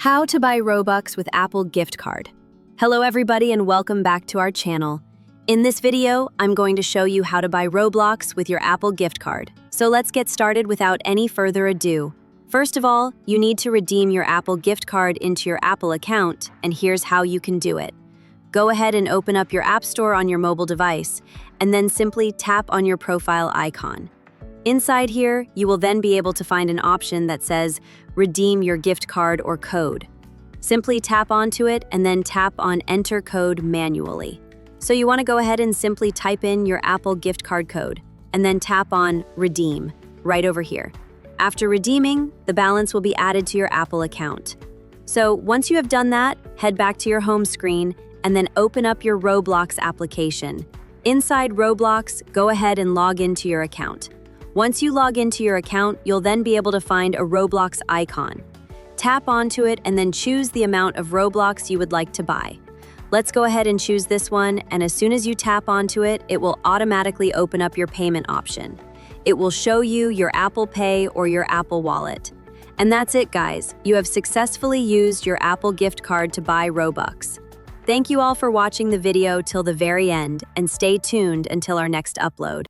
How to buy Robux with Apple gift card. Hello everybody and welcome back to our channel. In this video, I'm going to show you how to buy Roblox with your Apple gift card. So let's get started without any further ado. First of all, you need to redeem your Apple gift card into your Apple account, and here's how you can do it. Go ahead and open up your App Store on your mobile device, and then simply tap on your profile icon. Inside here, you will then be able to find an option that says Redeem your gift card or code. Simply tap onto it and then tap on Enter Code manually. So you want to go ahead and simply type in your Apple gift card code and then tap on Redeem right over here. After redeeming, the balance will be added to your Apple account. So once you have done that, head back to your home screen and then open up your Roblox application. Inside Roblox, go ahead and log into your account. Once you log into your account, you'll then be able to find a Roblox icon. Tap onto it and then choose the amount of Roblox you would like to buy. Let's go ahead and choose this one, and as soon as you tap onto it, it will automatically open up your payment option. It will show you your Apple Pay or your Apple Wallet. And that's it, guys. You have successfully used your Apple gift card to buy Robux. Thank you all for watching the video till the very end, and stay tuned until our next upload.